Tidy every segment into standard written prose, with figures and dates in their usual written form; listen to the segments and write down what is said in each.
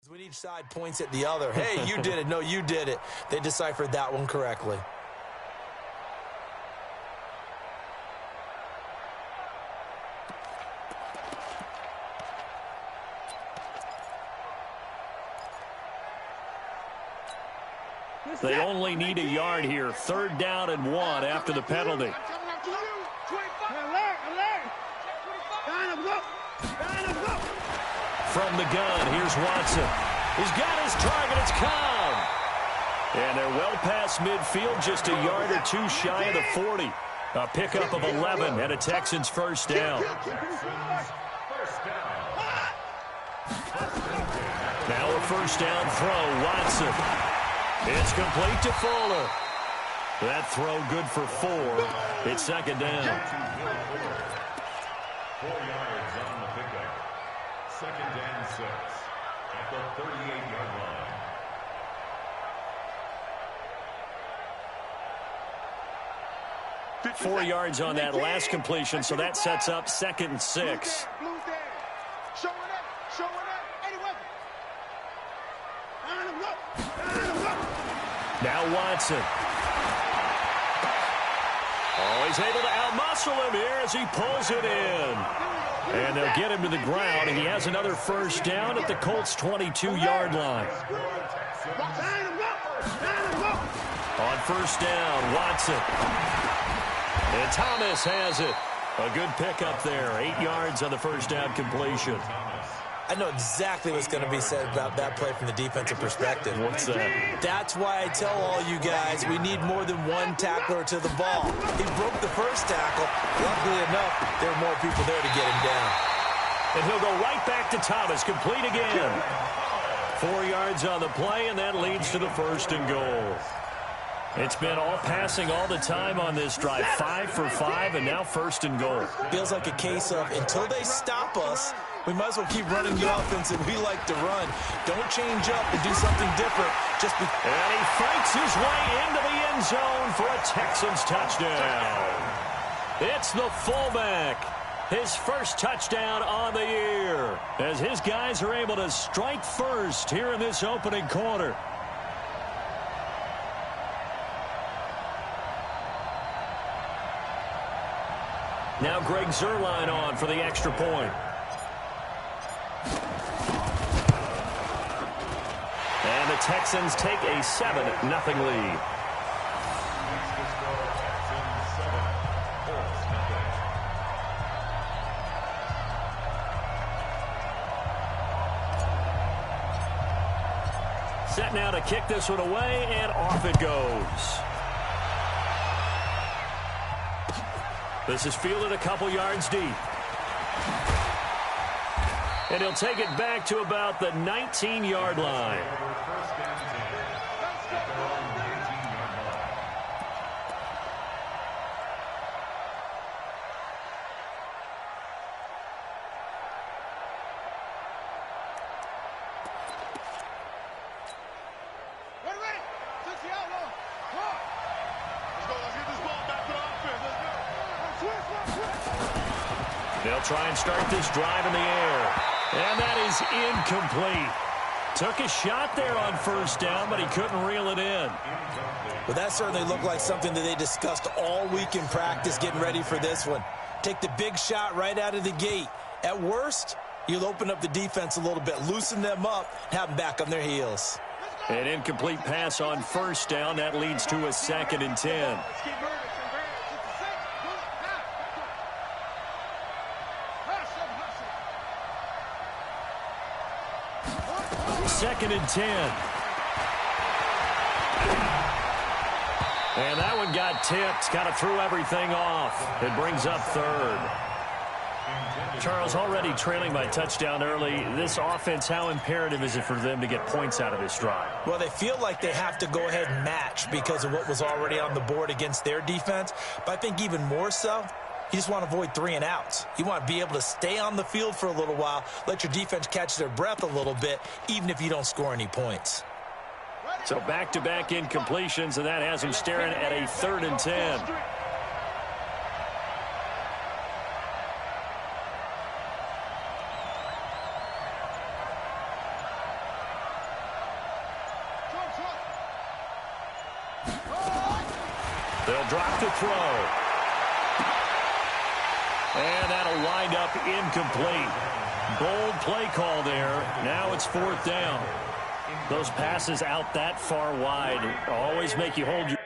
When each side points at the other, hey, you did it, no, you did it. They deciphered that one correctly. They only need a yard here. 3rd down and 1 after the penalty. From the gun, here's Watson. He's got his target. It's Cobb. And they're well past midfield, just a yard or two shy of the 40. A pickup of 11 and a Texans first down. Now a first down throw, Watson. It's complete to Fuller. That throw good for 4. It's 2nd down. 4 yards on the pickup. 2nd and 6 at the 38-yard line. 4 yards on that last completion, so that sets up 2nd and 6. Now Watson. Oh, he's able to outmuscle him here as he pulls it in. And they'll get him to the ground, and he has another first down at the Colts' 22-yard line. On first down, Watson. And Thomas has it. A good pickup there. 8 yards on the first down completion. I know exactly what's going to be said about that play from the defensive perspective. What's that? That's why I tell all you guys we need more than one tackler to the ball. He broke the first tackle. Luckily enough, there were more people there to get him down. And he'll go right back to Thomas, complete again. 4 yards on the play, and that leads to the 1st and goal. It's been all passing all the time on this drive. 5 for 5, and now 1st and goal. Feels like a case of until they stop us, we might as well keep running the offense that we like to run. Don't change up and do something different. And he fights his way into the end zone for a Texans touchdown. It's the fullback. His first touchdown on the year, as his guys are able to strike first here in this opening quarter. Now Greg Zuerlein on for the extra point. And the Texans take a 7-0 lead. Set now to kick this one away, and off it goes. This is fielded a couple yards deep. And he'll take it back to about the 19-yard line. They'll try and start this drive in the air. And that is incomplete. Took a shot there on first down, but he couldn't reel it in. Well, that certainly looked like something that they discussed all week in practice getting ready for this one. Take the big shot right out of the gate. At worst, you'll open up the defense a little bit, loosen them up, and have them back on their heels. An incomplete pass on first down. That leads to a 2nd and 10. Second and 10. And that one got tipped. Kind of threw everything off. It brings up 3rd. Charles, already trailing by touchdown early. This offense, how imperative is it for them to get points out of this drive? Well, they feel like they have to go ahead and match because of what was already on the board against their defense. But I think even more so, you just want to avoid 3 and outs. You want to be able to stay on the field for a little while, let your defense catch their breath a little bit, even if you don't score any points. So back-to-back incompletions, and that has him staring at a 3rd and 10. drop to throw. And that'll wind up incomplete. Bold play call there. Now it's 4th down. Those passes out that far wide always make you hold your...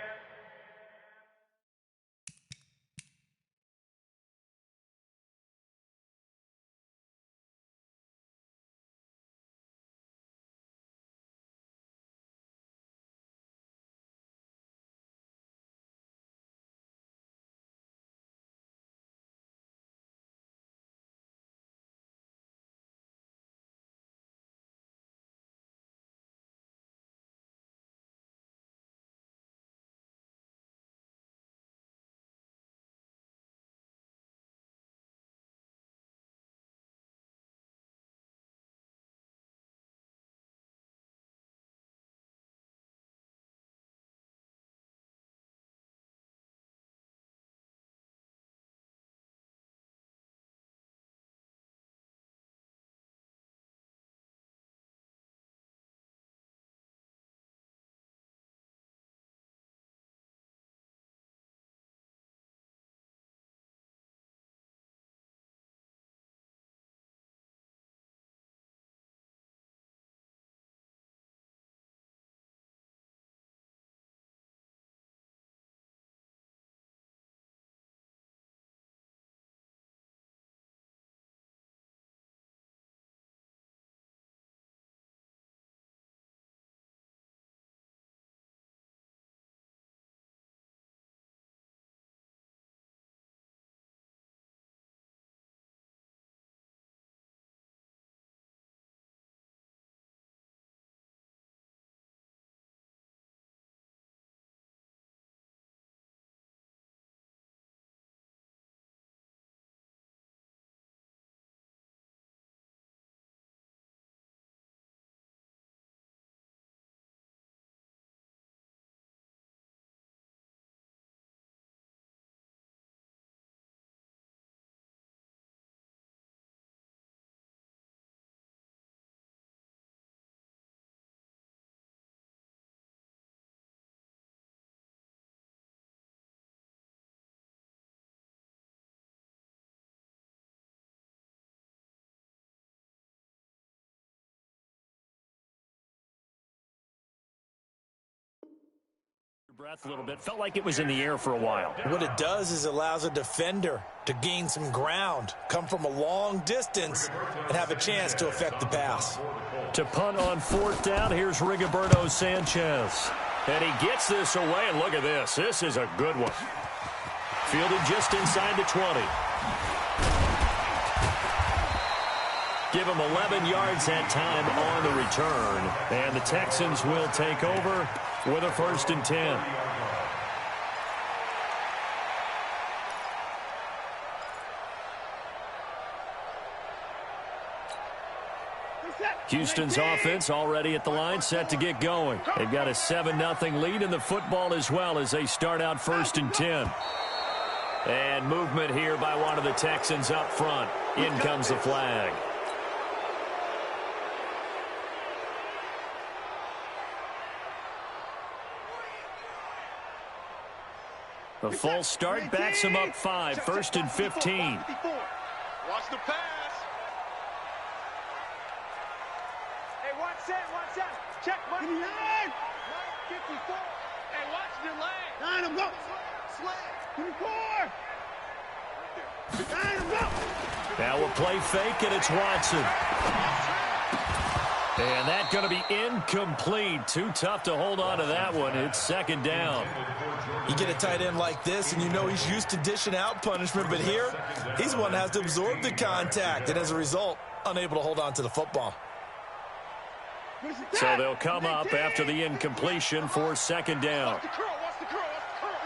breath a little bit. Felt like it was in the air for a while. What it does is allows a defender to gain some ground, come from a long distance, and have a chance to affect the pass. To punt on 4th down, here's Rigoberto Sanchez. And he gets this away, and look at this. This is a good one. Fielded just inside the 20. Give him 11 yards that time on the return. And the Texans will take over with a 1st and 10. Houston's offense already at the line, set to get going. They've got a 7-0 lead in the football as well as they start out 1st and 10. And movement here by one of the Texans up front. In comes the flag. The false start backs him up 5, 1st and 15. Watch the pass. Hey, watch that. Check 159. 54. Hey, watch the leg. 9, I'm go. Slam. 24. 9, I'm go. Now a play fake, and it's Watson. And that's going to be incomplete. Too tough to hold on to that one. It's 2nd down. You get a tight end like this, and you know he's used to dishing out punishment, but here, he's the one that has to absorb the contact, and as a result, unable to hold on to the football. So they'll come up after the incompletion for 2nd down. Watch the curl.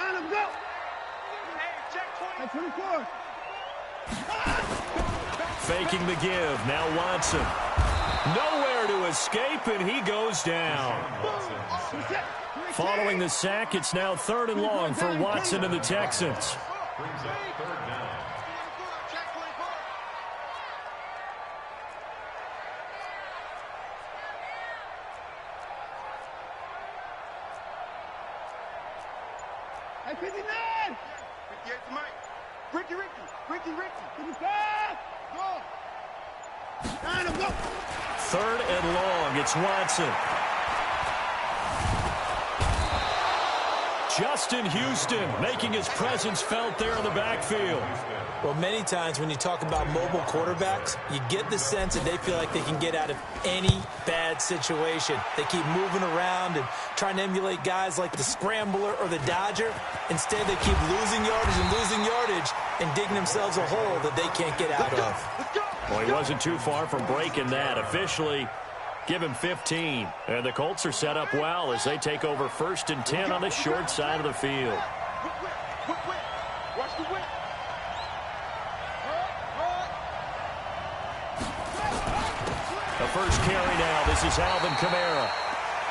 Let him go. Hey, check 24. Faking the give. Now Watson. Nowhere to escape, and he goes down. Following the sack, it's now 3rd and long for Watson and the Texans. Hey, 59! 58's Mike. Ricky. Go! Go! Third and long. It's Watson. Justin Houston making his presence felt there in the backfield. Well, many times when you talk about mobile quarterbacks, you get the sense that they feel like they can get out of any bad situation. They keep moving around and trying to emulate guys like the Scrambler or the Dodger. Instead, they keep losing yardage and digging themselves a hole that they can't get out of. Well, he wasn't too far from breaking that. Officially, give him 15. And the Colts are set up well as they take over 1st and 10 on the short side of the field. Watch the whip. The first carry now. This is Alvin Kamara.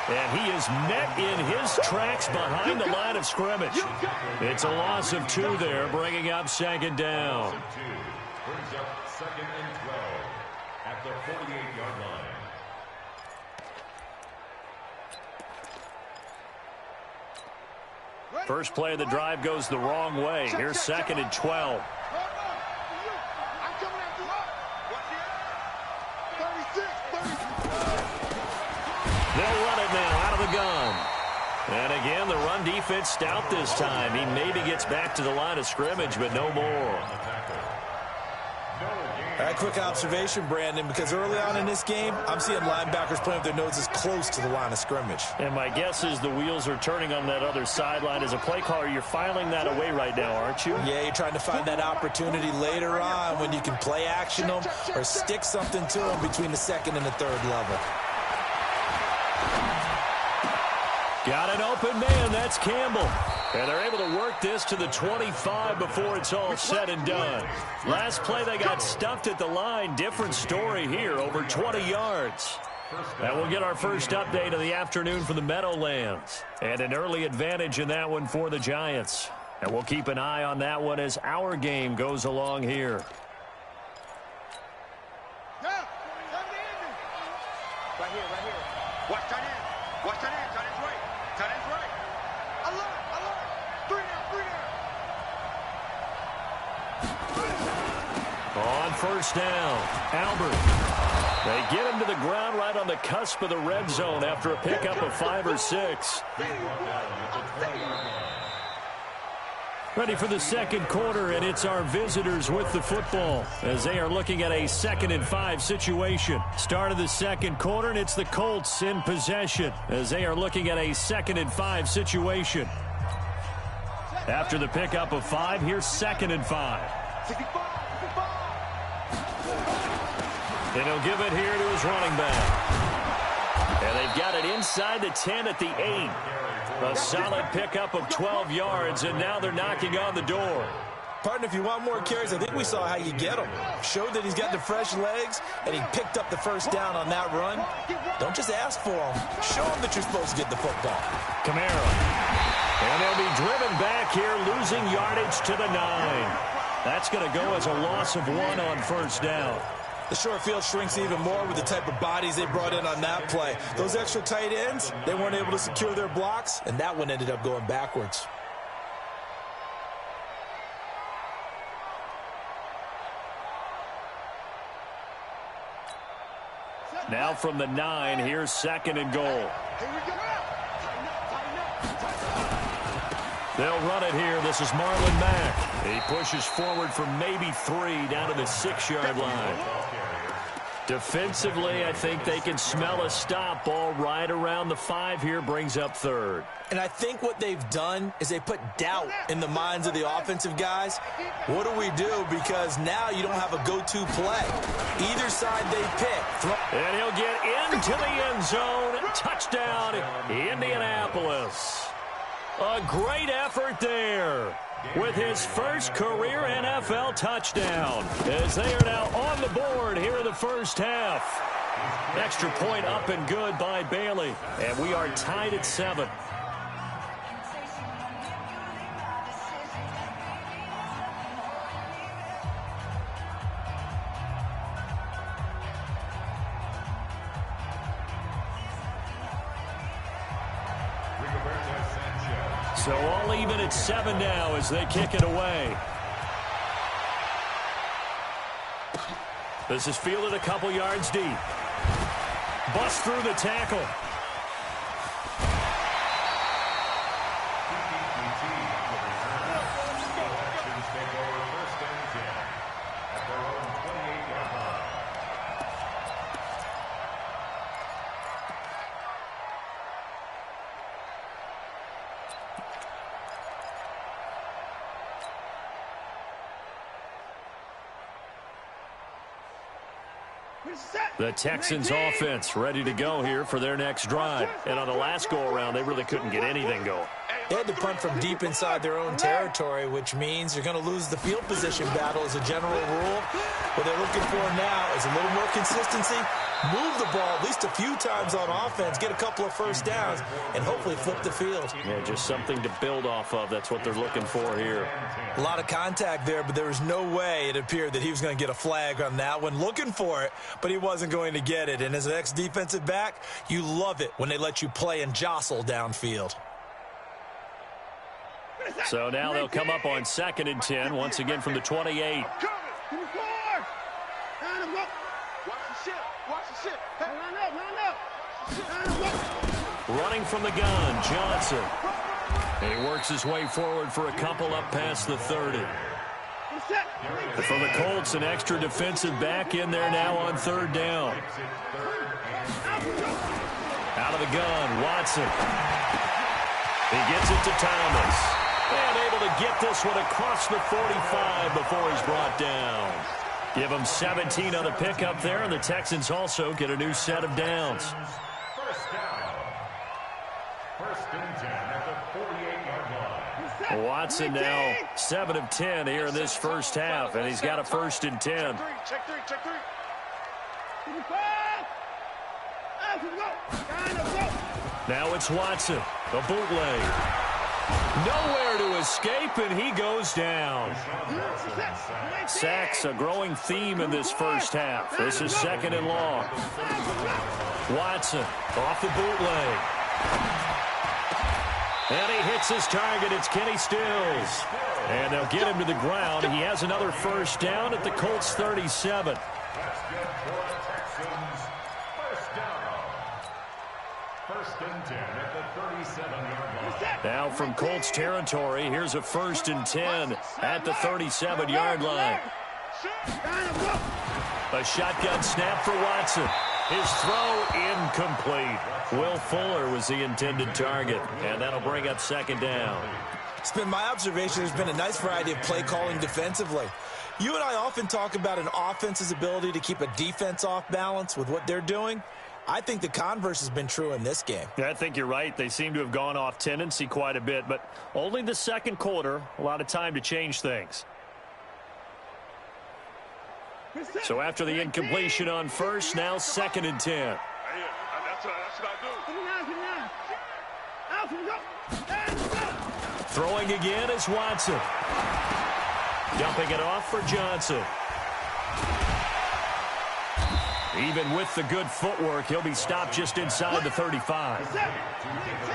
And he is met in his tracks behind the line of scrimmage. It's a loss of 2 there, bringing up 2nd down. Brings up 2nd and 12 at the 48-yard line. First play of the drive goes the wrong way. Here's 2nd and 12. They'll run it now out of the gun. And again, the run defense stout this time. He maybe gets back to the line of scrimmage, but no more. A quick observation, Brandon, because early on in this game, I'm seeing linebackers playing with their noses close to the line of scrimmage. And my guess is the wheels are turning on that other sideline. As a play caller, you're filing that away right now, aren't you? Yeah, you're trying to find that opportunity later on when you can play action them or stick something to them between the 2nd and the 3rd level. Got an open man. That's Campbell. And they're able to work this to the 25 before it's all said and done. Last play, they got stuffed at the line. Different story here, over 20 yards. And we'll get our first update of the afternoon from the Meadowlands. And an early advantage in that one for the Giants. And we'll keep an eye on that one as our game goes along here. Right here. Watch tight end. Tight end's right. Alert. 3 down. On first down, Albert. They get him to the ground right on the cusp of the red zone after a pickup of 5 or 6. Ready for the 2nd quarter, and it's our visitors with the football as they are looking at a 2nd and 5 situation. Start of the 2nd quarter, and it's the Colts in possession as they are looking at a 2nd and 5 situation. After the pickup of 5, here's 2nd and 5. And he'll give it here to his running back. And they've got it inside the 10 at the 8. A solid pickup of 12 yards, and now they're knocking on the door. Partner, if you want more carries, I think we saw how you get them. Showed that he's got the fresh legs, and he picked up the first down on that run. Don't just ask for them. Show them that you're supposed to get the football. Kamara. And they'll be driven back here, losing yardage to the 9. That's going to go as a loss of 1 on first down. The short field shrinks even more with the type of bodies they brought in on that play. Those extra tight ends, they weren't able to secure their blocks, and that one ended up going backwards. Now from the 9, here's 2nd and goal. They'll run it here. This is Marlon Mack. He pushes forward for maybe 3 down to the 6-yard line. Defensively, I think they can smell a stop. Ball right around the 5 here, brings up 3rd. And I think what they've done is they put doubt in the minds of the offensive guys. What do we do? Because now you don't have a go-to play. Either side they pick. And he'll get into the end zone. Touchdown, Indianapolis. A great effort there with his first career NFL touchdown as they are now on the board here in the first half. Extra point up and good by Bailey, and we are tied at 7. So all even at 7 now as they kick it away. This is fielded a couple yards deep. Bust through the tackle. The Texans offense ready to go here for their next drive. And on the last go-around, they really couldn't get anything going. They had to punt from deep inside their own territory, which means you're going to lose the field position battle as a general rule. What they're looking for now is a little more consistency, move the ball at least a few times on offense, get a couple of first downs, and hopefully flip the field. Yeah, just something to build off of. That's what they're looking for here. A lot of contact there, but there was no way it appeared that he was going to get a flag on that one. Looking for it, but he wasn't going to get it. And as an ex-defensive back, you love it when they let you play and jostle downfield. So now they'll come up on 2nd and 10, once again from the 28. Running from the gun, Johnson. And he works his way forward for a couple up past the 30. For the Colts, an extra defensive back in there now on 3rd down. Out of the gun, Watson. He gets it to Thomas. And able to get this one across the 45 before he's brought down. Give him 17 on the pickup there, and the Texans also get a new set of downs. First down. 1st and 10 at the 48-yard line. Watson now 7 of 10 here in this first half, and he's got a 1st and 10. Check three. Now it's Watson, the bootleg. Nowhere to escape, and he goes down. Sacks a growing theme in this first half. This is 2nd and long. Watson off the bootleg. And he hits his target. It's Kenny Stills. And they'll get him to the ground. He has another first down at the Colts 37. That's good for the Texans. First down. 1st and 10 at the 37-yard line. Now from Colts territory, here's a 1st and 10 at the 37-yard line. A shotgun snap for Watson. His throw incomplete. Will Fuller was the intended target, and that'll bring up 2nd down. It's been my observation there's been a nice variety of play calling defensively. You and I often talk about an offense's ability to keep a defense off balance with what they're doing. I think the converse has been true in this game. Yeah, I think you're right. They seem to have gone off tendency quite a bit, but only the 2nd quarter, a lot of time to change things. So after the incompletion on 1st, now 2nd and 10. That's what I do. Throwing again is Watson. Dumping it off for Johnson. Even with the good footwork, he'll be stopped just inside the 35.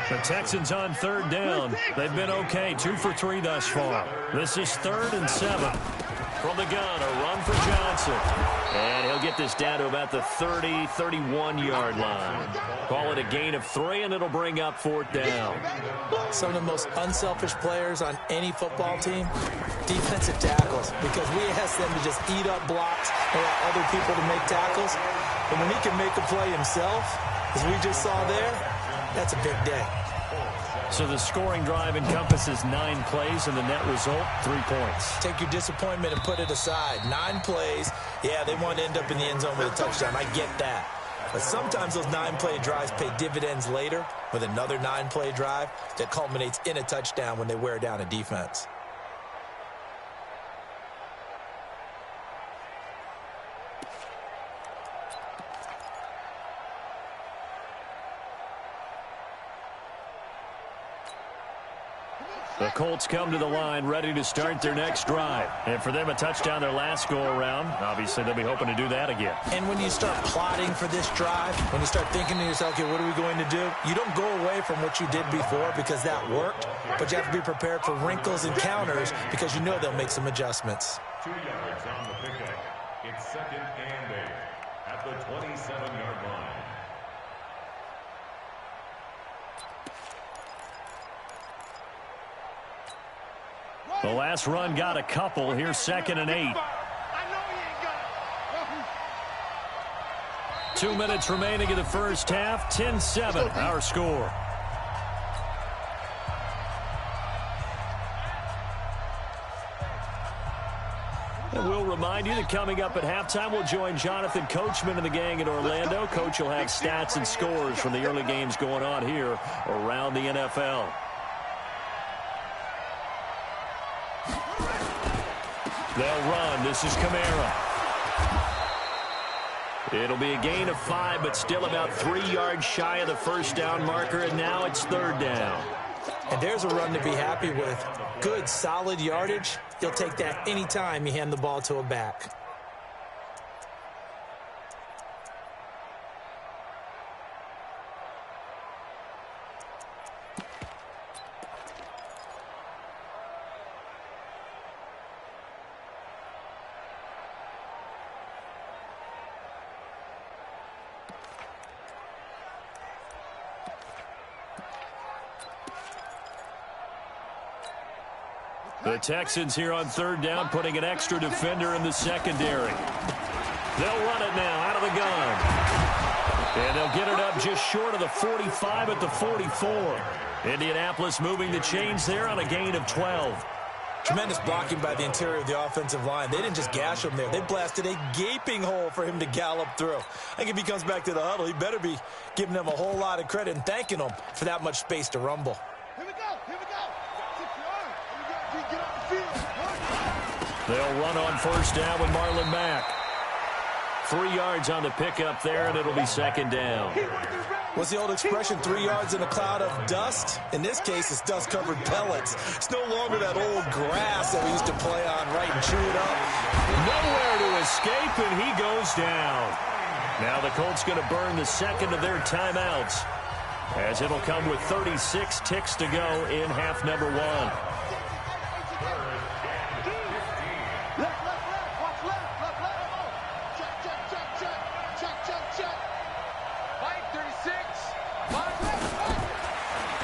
The Texans on 3rd down. They've been okay, 2 for 3 thus far. This is 3rd and 7. From the gun, a run for Johnson. And he'll get this down to about the 30, 31-yard line. Call it a gain of 3, and it'll bring up 4th down. Some of the most unselfish players on any football team, defensive tackles, because we ask them to just eat up blocks and allow other people to make tackles. But when he can make a play himself, as we just saw there, that's a big day. So the scoring drive encompasses 9 plays, and the net result, 3 points. Take your disappointment and put it aside. 9 plays, yeah, they want to end up in the end zone with a touchdown. I get that. But sometimes those 9-play drives pay dividends later with another 9-play drive that culminates in a touchdown when they wear down a defense. The Colts come to the line ready to start their next drive. And for them, a touchdown their last go-around. Obviously, they'll be hoping to do that again. And when you start plotting for this drive, when you start thinking to yourself, okay, what are we going to do? You don't go away from what you did before because that worked, but you have to be prepared for wrinkles and counters because you know they'll make some adjustments. 2 yards on the pickup. It's 2nd and 8 at the 27-yard line. The last run got a couple. Here's 2nd and 8. 2 minutes remaining in the first half. 10-7, our score. And we'll remind you that coming up at halftime, we'll join Jonathan Coachman and the gang in Orlando. Coach will have stats and scores from the early games going on here around the NFL. They'll run. This is Kamara. It'll be a gain of 5, but still about 3 yards shy of the first down marker, and now it's 3rd down. And there's a run to be happy with. Good, solid yardage. You'll take that anytime you hand the ball to a back. The Texans here on 3rd down, putting an extra defender in the secondary. They'll run it now out of the gun. And they'll get it up just short of the 45 at the 44. Indianapolis moving the chains there on a gain of 12. Tremendous blocking by the interior of the offensive line. They didn't just gash him there. They blasted a gaping hole for him to gallop through. I think if he comes back to the huddle, he better be giving them a whole lot of credit and thanking them for that much space to rumble. Here we go. Here we go. 6 yards. Get off the field. They'll run on 1st down with Marlon Mack. 3 yards on the pickup there, and it'll be 2nd down. What's the old expression, 3 yards in a cloud of dust? In this case, it's dust-covered pellets. It's no longer that old grass that we used to play on, right, and chew it up. Nowhere to escape, and he goes down. Now the Colts going to burn the second of their timeouts, as it'll come with 36 ticks to go in half number 1.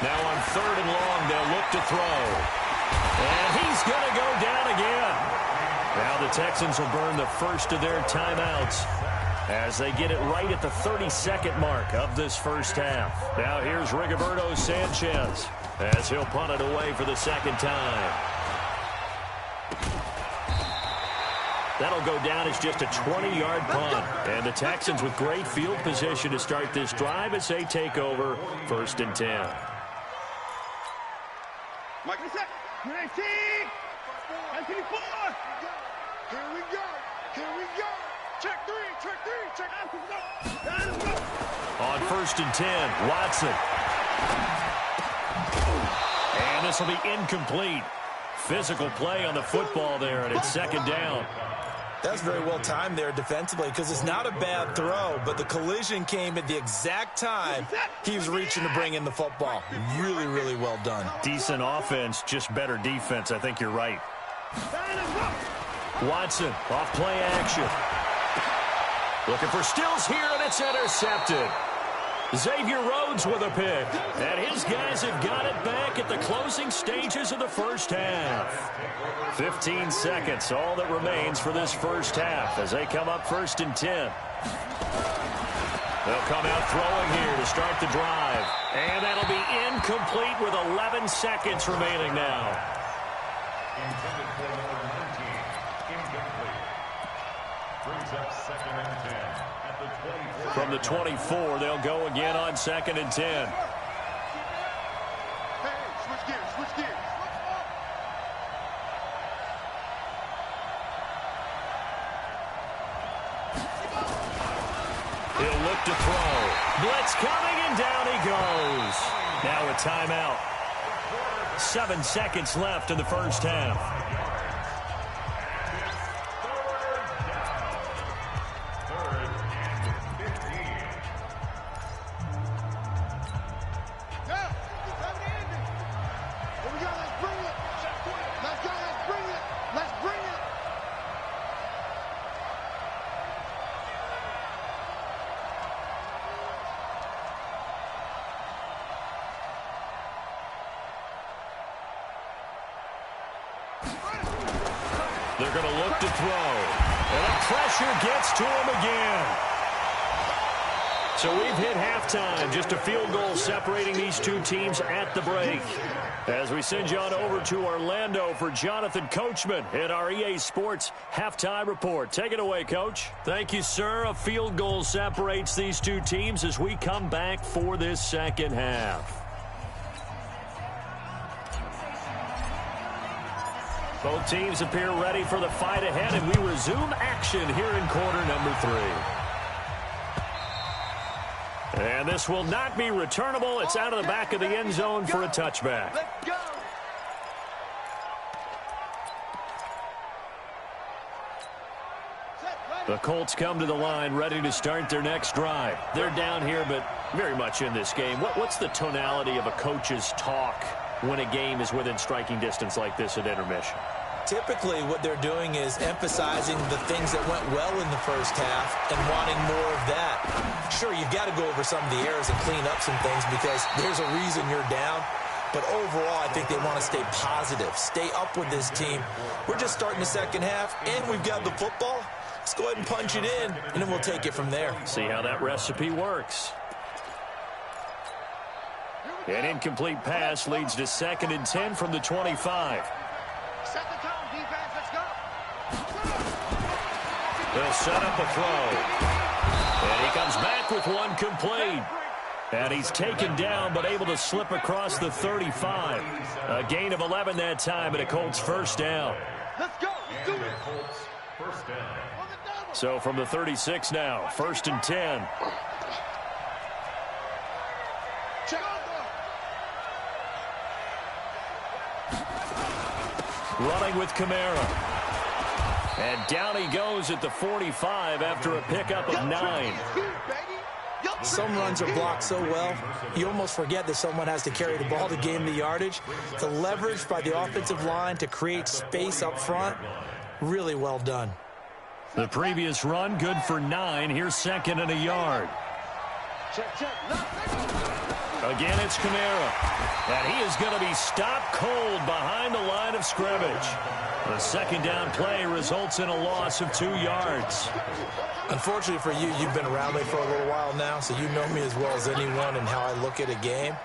Now on 3rd and long, they'll look to throw. And he's going to go down again. Now the Texans will burn the first of their timeouts as they get it right at the 32nd mark of this first half. Now here's Rigoberto Sanchez as he'll punt it away for the 2nd time. That'll go down as just a 20-yard punt. And the Texans with great field position to start this drive as they take over 1st and 10. Mike, what's up? 19! 24! Here we go! Here we go! Check 3! Check 3! Check out! Let's go! On 1st and 10, Watson. And this will be incomplete. Physical play on the football there, and it's 2nd down. That's very well timed there defensively because it's not a bad throw, but the collision came at the exact time he was reaching to bring in the football. Really, really well done. Decent offense, just better defense. I think you're right. Watson off play action. Looking for Stills here, and it's intercepted. Xavier Rhodes with a pick. And his guys have got it back at the closing stages of the first half. 15 seconds, all that remains for this first half as they come up 1st and 10. They'll come out throwing here to start the drive. And that'll be incomplete with 11 seconds remaining now. Intended for number 19. Incomplete. Brings up 2nd and 10 at the 24. From the 24, they'll go again on 2nd and 10. Hey, switch gears, switch gears. He'll look to throw. Blitz coming, and down he goes. Now a timeout. 7 seconds left in the first half. They're going to look to throw. And the pressure gets to him again. So we've hit halftime. Just a field goal separating these two teams at the break. As we send you on over to Orlando for Jonathan Coachman in our EA Sports Halftime Report. Take it away, Coach. Thank you, sir. A field goal separates these two teams as we come back for this second half. Both teams appear ready for the fight ahead, and we resume action here in quarter number 3. And this will not be returnable. It's out of the back of the end zone for a touchback. Let's go. The Colts come to the line ready to start their next drive. They're down here, but very much in this game. What's the tonality of a coach's talk when a game is within striking distance like this at intermission? Typically, what they're doing is emphasizing the things that went well in the first half and wanting more of that. Sure, you've got to go over some of the errors and clean up some things because there's a reason you're down. But overall, I think they want to stay positive, stay up with this team. We're just starting the second half, and we've got the football. Let's go ahead and punch it in, and then we'll take it from there. See how that recipe works. An incomplete pass leads to 2nd and 10 from the 25. Set the tone, defense. Let's go. They'll set up a throw. And he comes back with one complete. And he's taken down but able to slip across the 35. A gain of 11 that time and a Colts first down. Let's go. Let's do it. Colts first down. So from the 36 now, 1st and 10. Check. Running with Kamara. And down he goes at the 45 after a pickup of 9. Some runs are blocked so well, you almost forget that someone has to carry the ball to gain the yardage. The leverage by the offensive line to create space up front, really well done. The previous run, good for 9. Here's 2nd and a yard. Again, it's Kamara. And he is going to be stopped cold behind the line of scrimmage. The 2nd down play results in a loss of 2 yards. Unfortunately for you, you've been around me for a little while now, so you know me as well as anyone and how I look at a game.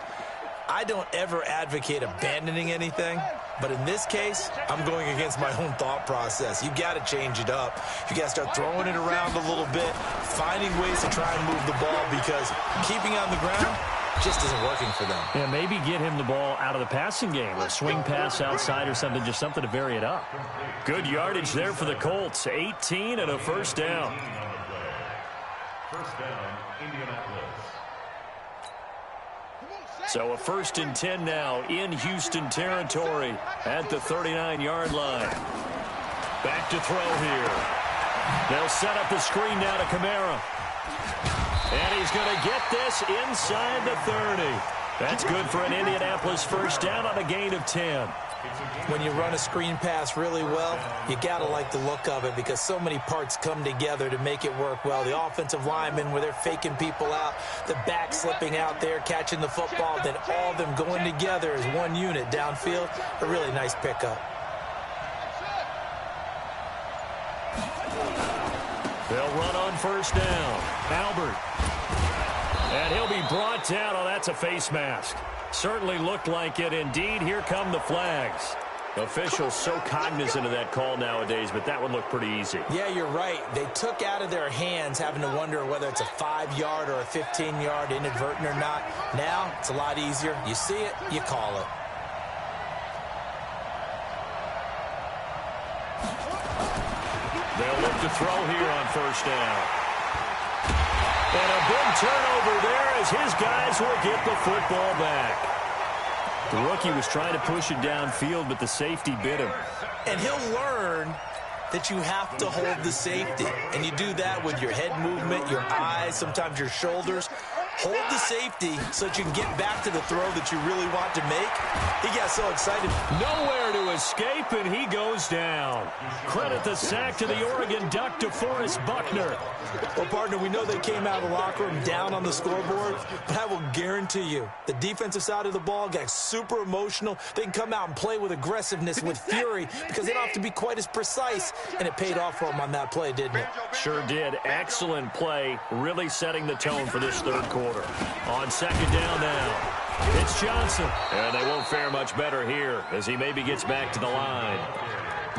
I don't ever advocate abandoning anything, but in this case, I'm going against my own thought process. You got to change it up. You got to start throwing it around a little bit, finding ways to try and move the ball because keeping on the ground just isn't working for them. Yeah, maybe get him the ball out of the passing game, a swing pass outside or something, just something to vary it up. Good yardage there for the Colts, 18 and a first down. First down, Indianapolis. So a 1st and 10 now in Houston territory at the 39-yard line. Back to throw here. They'll set up the screen now to Kamara. And he's going to get this inside the 30. That's good for an Indianapolis first down on a gain of 10. When you run a screen pass really well, you got to like the look of it because so many parts come together to make it work well. The offensive linemen, where they're faking people out, the back slipping out there, catching the football, then all of them going together as one unit downfield. A really nice pickup. They'll run on first down. Albert. And he'll be brought down. Oh, that's a face mask. Certainly looked like it. Indeed, here come the flags. Officials so cognizant of that call nowadays, but that would look pretty easy. Yeah, you're right. They took out of their hands having to wonder whether it's a 5-yard or a 15-yard inadvertent or not. Now, it's a lot easier. You see it, you call it. They'll look to throw here on first down. And a big turnover there as his guys will get the football back. The rookie was trying to push it downfield, but the safety bit him. And he'll learn that you have to hold the safety. And you do that with your head movement, your eyes, sometimes your shoulders. Hold the safety so that you can get back to the throw that you really want to make. He got so excited. Nowhere to escape, and he goes down. Credit the sack to the Oregon Duck, DeForest Buckner. Well, partner, we know they came out of the locker room down on the scoreboard, but I will guarantee you the defensive side of the ball got super emotional. They can come out and play with aggressiveness, with fury, because they don't have to be quite as precise, and it paid off for them on that play, didn't it? Sure did. Excellent play, really setting the tone for this third quarter. On second down now, it's Johnson. And they won't fare much better here as he maybe gets back to the line.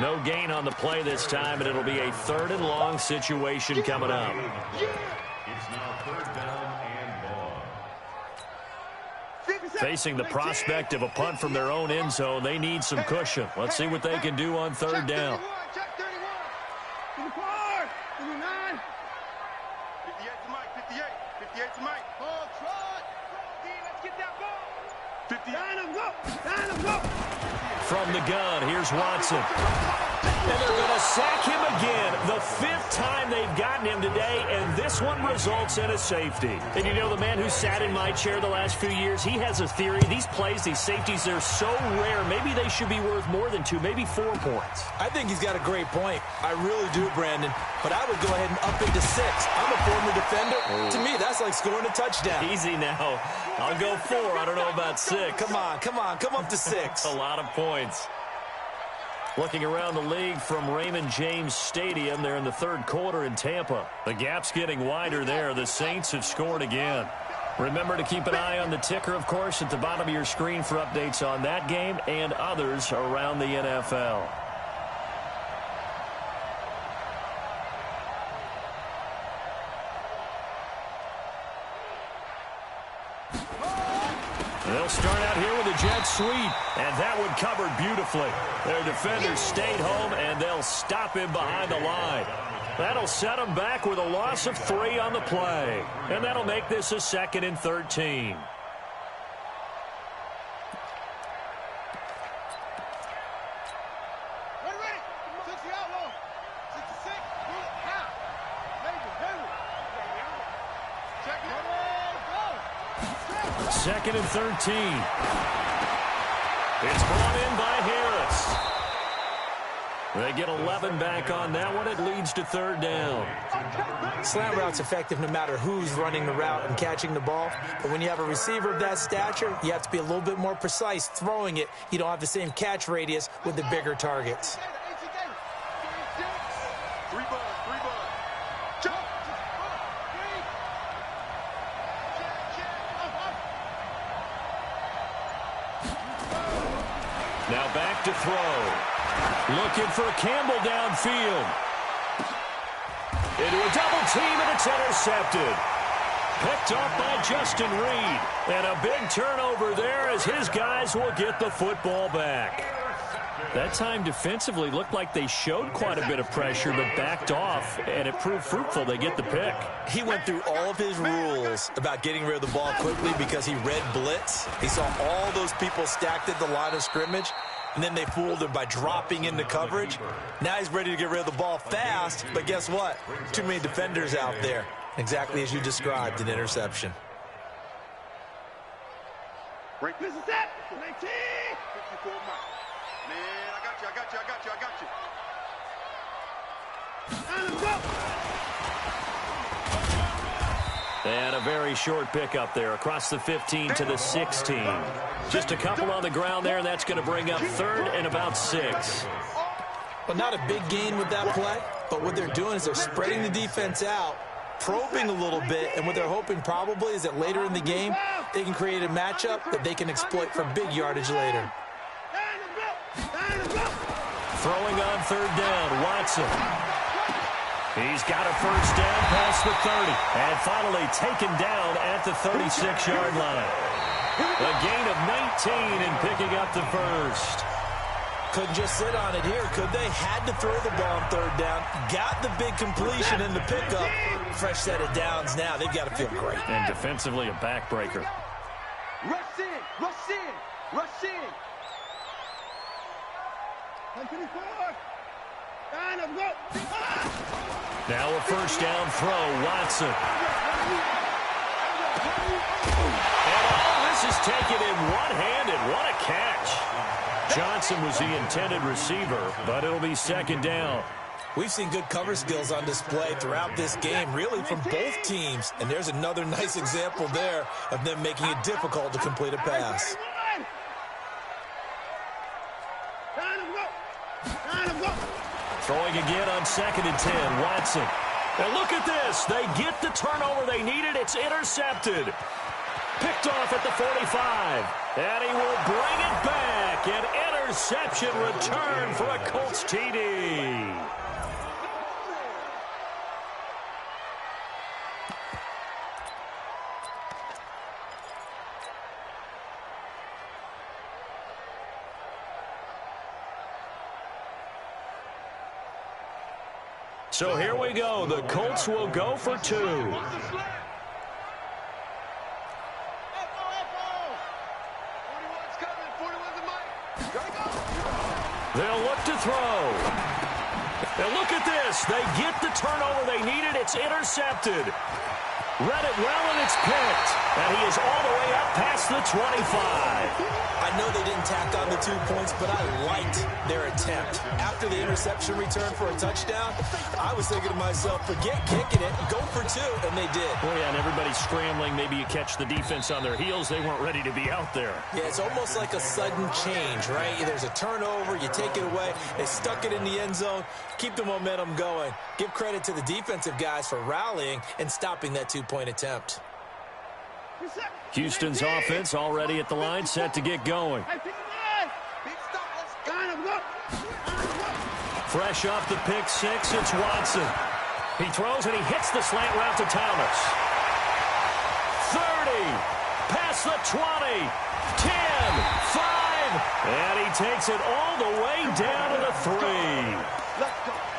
No gain on the play this time, and it'll be a 3rd and long situation coming up. It's now 3rd down and long. Facing the prospect of a punt from their own end zone, they need some cushion. Let's see what they can do on 3rd down. Check 31. 54. 59. 58 to Mike. 58. 58 to Mike. Hold, trot. Let's get that ball. 50. Line him, go. Line him, go. From the gun, here's Watson. And they're going to sack him again. The 5th time they've gotten him today, and this one results in a safety. And you know, the man who sat in my chair the last few years, he has a theory. These plays, these safeties, they're so rare. Maybe they should be worth more than 2, maybe 4 points. I think he's got a great point. I really do, Brandon. But I would go ahead and up it to 6. I'm a former defender. To me, that's like scoring a touchdown. Easy now. I'll go 4. I don't know about 6. Come on. Come up to 6. A lot of points. Looking around the league from Raymond James Stadium, they're in the 3rd quarter in Tampa. The gap's getting wider there. The Saints have scored again. Remember to keep an eye on the ticker, of course, at the bottom of your screen for updates on that game and others around the NFL. They'll start out here with a jet sweep, and that one covered beautifully. Their defenders stayed home, and they'll stop him behind the line. That'll set them back with a loss of 3 on the play, and that'll make this a 2nd and 13. Second and 13. It's brought in by Harris. They get 11 back on that one. It leads to 3rd down. Slant route's effective no matter who's running the route and catching the ball. But when you have a receiver of that stature, you have to be a little bit more precise throwing it. You don't have the same catch radius with the bigger targets. Now back to throw. Looking for Campbell downfield. Into a double team, and it's intercepted. Picked off by Justin Reed. And a big turnover there as his guys will get the football back. That time defensively looked like they showed quite a bit of pressure but backed off, and it proved fruitful. They get the pick. He went through all of his rules about getting rid of the ball quickly because he read blitz. He saw all those people stacked at the line of scrimmage, and then they fooled him by dropping into coverage. Now he's ready to get rid of the ball fast, but guess what? Too many defenders out there. Exactly as you described, an interception. Break this is it. 19. 54 miles. Man, I got you. And a very short pickup there across the 15 to the 16. Just a couple on the ground there, and that's going to bring up 3rd and about 6. Well, not a big gain with that play, but what they're doing is they're spreading the defense out, probing a little bit, and what they're hoping probably is that later in the game, they can create a matchup that they can exploit for big yardage later. Throwing on 3rd down, Watson. He's got a first down past the 30. And finally taken down at the 36-yard line. A gain of 19 and picking up the first. Couldn't just sit on it here, could they? Had to throw the ball on 3rd down. Got the big completion in the pickup. Fresh set of downs now. They've got to feel great. And defensively a backbreaker. Rush in. Rush in. 24. Go. Now a first down throw, Watson. And all this is taken in one-handed. What a catch. Johnson was the intended receiver, but it'll be second down. We've seen good cover skills on display throughout this game, really from both teams. And there's another nice example there of them making it difficult to complete a pass. Throwing again on 2nd and 10, Watson. And look at this. They get the turnover they needed. It's intercepted. Picked off at the 45. And he will bring it back. An interception return for a Colts TD. So here we go. The Colts will go for 2. They'll look to throw. And look at this. They get the turnover they needed. It's intercepted. Read it well, and it's picked. And he is all the way up past the 25. I know they didn't tack on the 2 points, but I liked their attempt. After the interception return for a touchdown, I was thinking to myself, forget kicking it, go for 2, and they did. Well, yeah, and everybody's scrambling. Maybe you catch the defense on their heels. They weren't ready to be out there. Yeah, it's almost like a sudden change, right? There's a turnover, you take it away. They stuck it in the end zone. Keep the momentum going. Give credit to the defensive guys for rallying and stopping that 2-point attempt. Houston's offense already at the line, set to get going. Fresh off the pick 6, it's Watson. He throws and he hits the slant route to Thomas. 30, past the 20, 10, 5, and he takes it all the way down to the 3.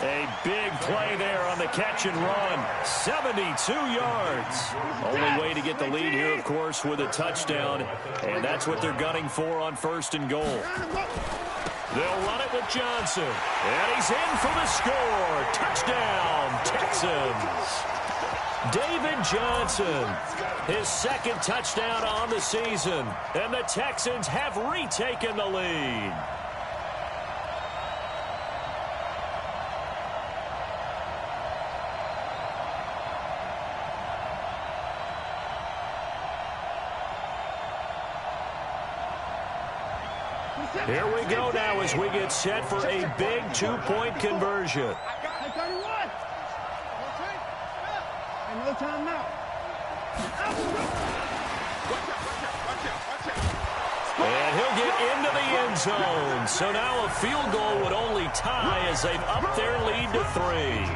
A big play there on the catch and run. 72 yards. Only way to get the lead here, of course, with a touchdown. And that's what they're gunning for on 1st and goal. They'll run it with Johnson. And he's in for the score. Touchdown, Texans. David Johnson, his 2nd touchdown on the season. And the Texans have retaken the lead. Here we go now as we get set for a big 2-point conversion. No time now. And he'll get into the end zone. So now a field goal would only tie as they've upped their lead to 3.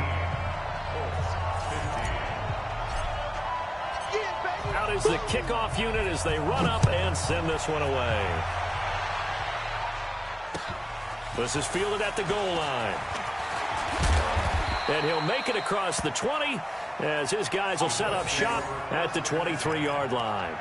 Out is the kickoff unit as they run up and send this one away. This is fielded at the goal line. And he'll make it across the 20 as his guys will set up shop at the 23-yard line.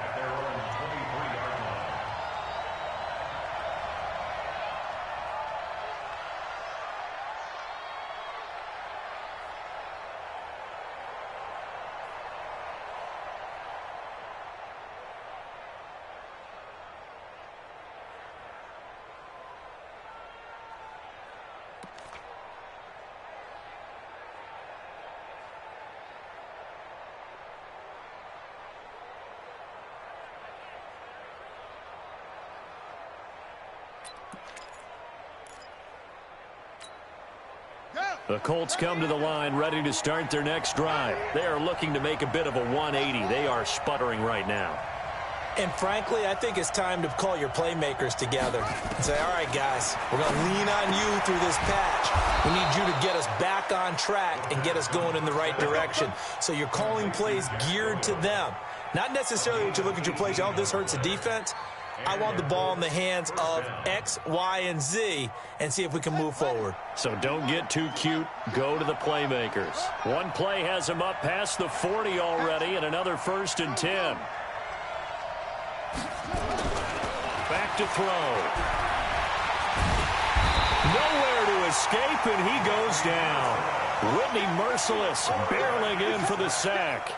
The Colts come to the line ready to start their next drive. They are looking to make a bit of a 180. They are sputtering right now. And frankly, I think it's time to call your playmakers together and say, all right, guys, we're going to lean on you through this patch. We need you to get us back on track and get us going in the right direction. So you're calling plays geared to them. Not necessarily what you look at your plays, oh, this hurts the defense. I want the ball in the hands of X, Y, and Z and see if we can move forward. So don't get too cute. Go to the playmakers. One play has them up past the 40 already and another 1st and 10. Back to throw. Nowhere to escape, and he goes down. Whitney Merciless barreling in for the sack.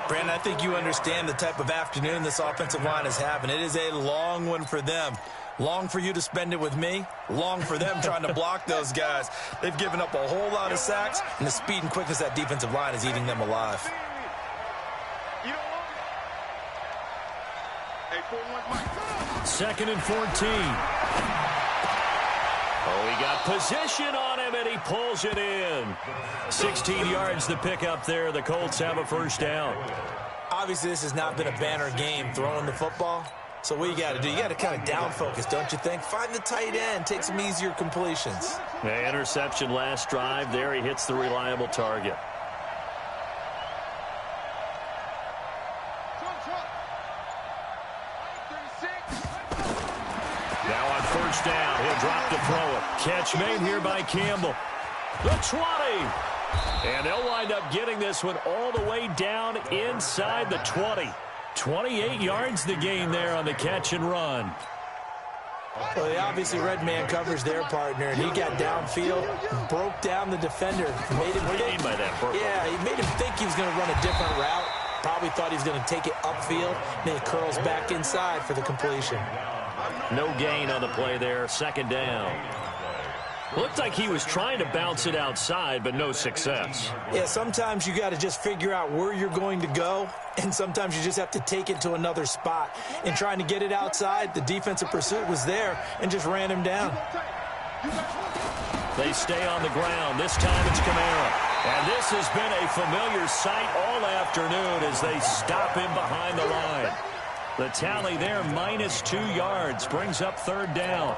Brandon, I think you understand the type of afternoon this offensive line is having. It is a long one for them. Long for you to spend it with me. Long for them trying to block those guys. They've given up a whole lot of sacks, and the speed and quickness of that defensive line is eating them alive. Second and 14. Oh, he got position on him, and he pulls it in. 16 yards to pick up there. The Colts have a first down. Obviously, this has not been a banner game throwing the football. So what you got to do, you got to kind of down focus, don't you think? Find the tight end, take some easier completions. The interception last drive there. He hits the reliable target. Now on first down, he'll drop to throw it. Catch made here by Campbell. The 20. And they'll wind up getting this one all the way down inside the 20. 28 yards the gain there on the catch and run. Well, they obviously red man covers their partner, and he got downfield, broke down the defender. Made him what do you mean by that? Yeah, he made him think he was going to run a different route. Probably thought he was going to take it upfield. Then it curls back inside for the completion. No gain on the play there. Second down. Looked like he was trying to bounce it outside, but no success. Yeah, sometimes you got to just figure out where you're going to go, and sometimes you just have to take it to another spot. In trying to get it outside, the defensive pursuit was there and just ran him down. They stay on the ground. This time it's Kamara. And this has been a familiar sight all afternoon as they stop him behind the line. The tally there, -2 yards, brings up third down.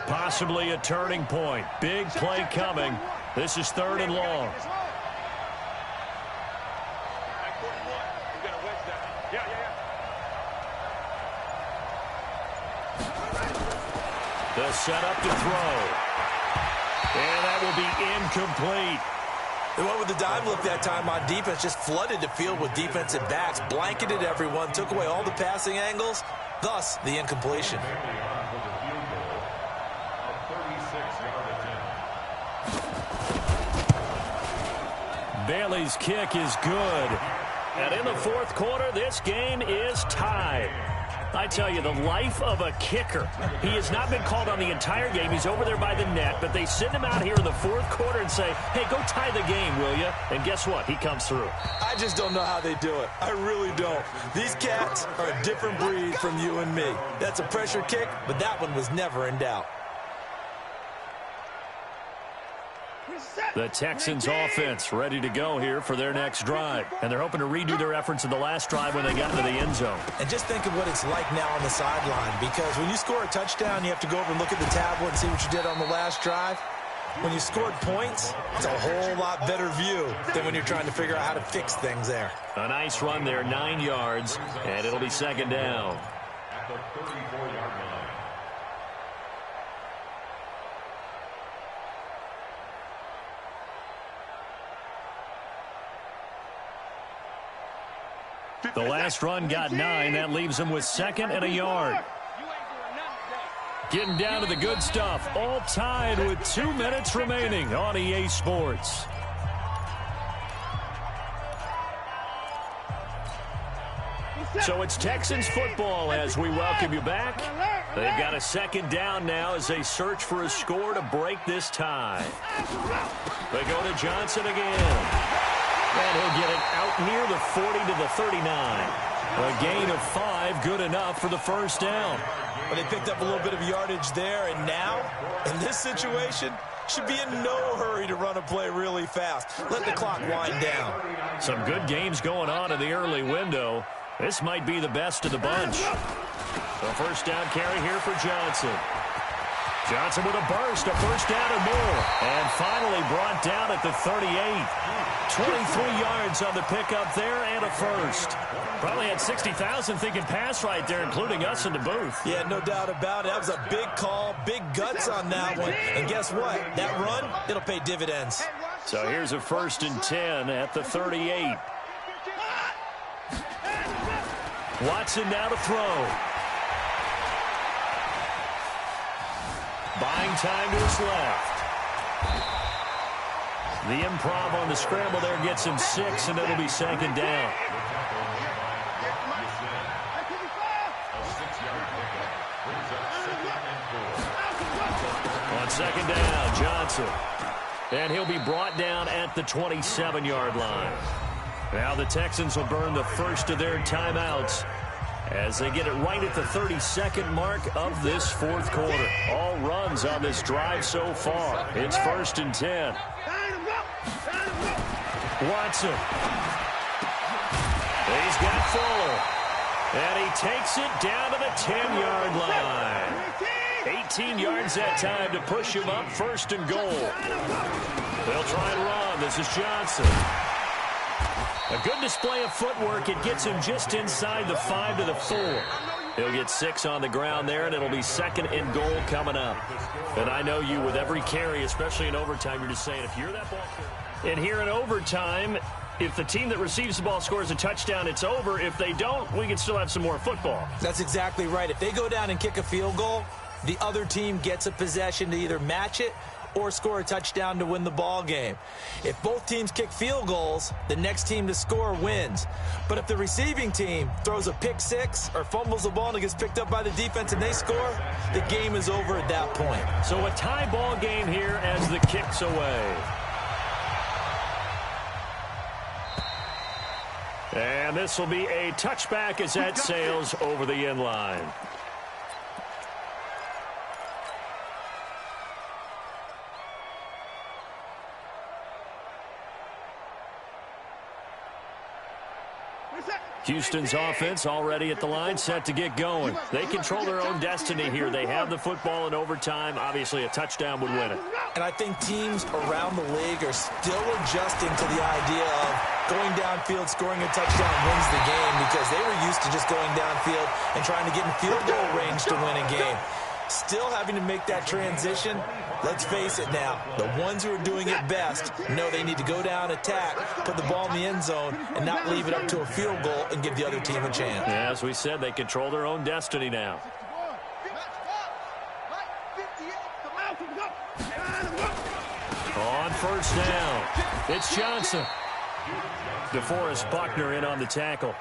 Possibly a turning point. Big play coming. This is third and long. The setup to throw. And that will be incomplete. They went with the dive look that time on defense, just flooded the field with defensive backs, blanketed everyone, took away all the passing angles, thus the incompletion. Bailey's kick is good. And in the fourth quarter, this game is tied. I tell you, the life of a kicker. He has not been called on the entire game. He's over there by the net, but they send him out here in the fourth quarter and say, hey, go tie the game, will you? And guess what? He comes through. I just don't know how they do it. I really don't. These cats are a different breed from you and me. That's a pressure kick, but that one was never in doubt. The Texans offense ready to go here for their next drive. And they're hoping to redo their efforts in the last drive when they got into the end zone. And just think of what it's like now on the sideline, because when you score a touchdown, you have to go over and look at the tablet and see what you did on the last drive. When you scored points, it's a whole lot better view than when you're trying to figure out how to fix things there. A nice run there, 9 yards, and it'll be second down. At the 34-yard line. The last run got 9. That leaves them with second and a yard. Getting down to the good stuff. All tied with 2 minutes remaining on EA Sports. So it's Texans football as we welcome you back. They've got a second down now as they search for a score to break this tie. They go to Johnson again. And he'll get it out near the 40 to the 39. A gain of 5, good enough for the first down. But they picked up a little bit of yardage there, and now, in this situation, should be in no hurry to run a play really fast. Let the clock wind down. Some good games going on in the early window. This might be the best of the bunch. The first down carry here for Johnson. Johnson with a burst, a first down and more. And finally brought down at the 38. 23 yards on the pickup there and a first. Probably had 60,000 thinking pass right there, including us in the booth. Yeah, no doubt about it. That was a big call, big guts on that one. And guess what? That run, it'll pay dividends. So here's a 1st and 10 at the 38. Watson now to throw. Buying time to his left. The improv on the scramble there gets him 6, and it'll be second down. On second down, Johnson. And he'll be brought down at the 27-yard line. Now the Texans will burn the first of their timeouts as they get it right at the 32nd mark of this fourth quarter. All runs on this drive so far. It's 1st and 10. Watson. He's got Fuller. And he takes it down to the 10-yard line. 18 yards that time to push him up, 1st and goal. They'll try and run. This is Johnson. A good display of footwork. It gets him just inside the 5 to the 4. He'll get 6 on the ground there, and it'll be 2nd and goal coming up. And I know you, with every carry, especially in overtime, you're just saying, if you're that ball carrier. And here in overtime, if the team that receives the ball scores a touchdown, it's over. If they don't, we can still have some more football. That's exactly right. If they go down and kick a field goal, the other team gets a possession to either match it or score a touchdown to win the ball game. If both teams kick field goals, the next team to score wins. But if the receiving team throws a pick 6 or fumbles the ball and it gets picked up by the defense and they score, the game is over at that point. So a tie ball game here as the kick's away. And this will be a touchback as that sails over the end line. Houston's offense already at the line, set to get going. They control their own destiny here. They have the football in overtime. Obviously, a touchdown would win it. And I think teams around the league are still adjusting to the idea of going downfield, scoring a touchdown wins the game, because they were used to just going downfield and trying to get in field goal range to win a game. Still having to make that transition. Let's face it now, the ones who are doing it best know they need to go down, attack, put the ball in the end zone, and not leave it up to a field goal and give the other team a chance. Yeah, as we said, they control their own destiny now. On 1st down, it's Johnson. DeForest Buckner in on the tackle.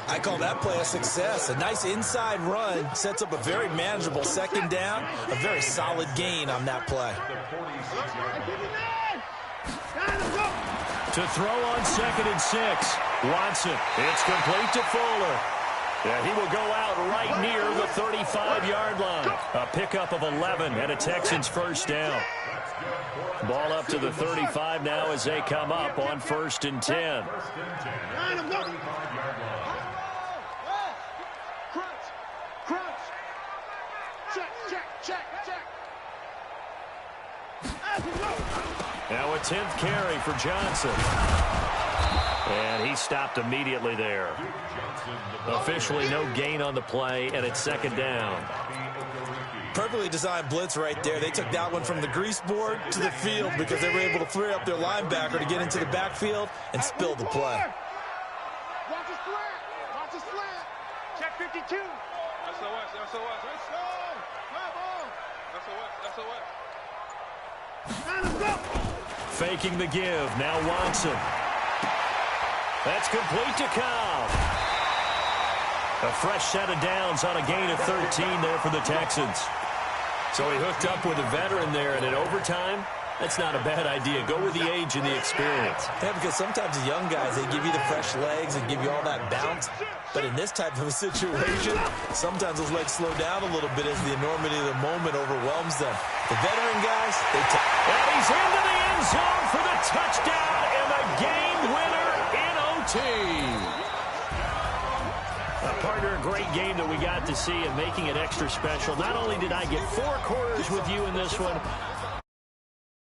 I call that play a success. A nice inside run sets up a very manageable 2nd down. A very solid gain on that play. To throw on 2nd and 6. Watson. It's complete to Fuller. Yeah, he will go out right near the 35-yard line. A pickup of 11 and a Texans 1st down. Ball up to the 35 now as they come up on 1st and 10. Now a 10th carry for Johnson. And he stopped immediately there. Officially no gain on the play, and it's 2nd down. Perfectly designed blitz right there. They took that one from the grease board to the field because they were able to free up their linebacker to get into the backfield and spill the play. Watch his slant. Watch his slant. Check 52. SOS, SOS. Let's go. Come on. SOS, SOS. Faking the give. Now Watson. That's complete to Cobb. A fresh set of downs on a gain of 13 there for the Texans. So he hooked up with a veteran there, and in overtime, that's not a bad idea. Go with the age and the experience. Yeah, because sometimes the young guys, they give you the fresh legs and give you all that bounce. But in this type of a situation, sometimes those legs slow down a little bit as the enormity of the moment overwhelms them. The veteran guys, they and he's into the end zone for the touchdown and the game winner in OT. Partner, a great game that we got to see and making it extra special. Not only did I get 4 quarters with you in this one,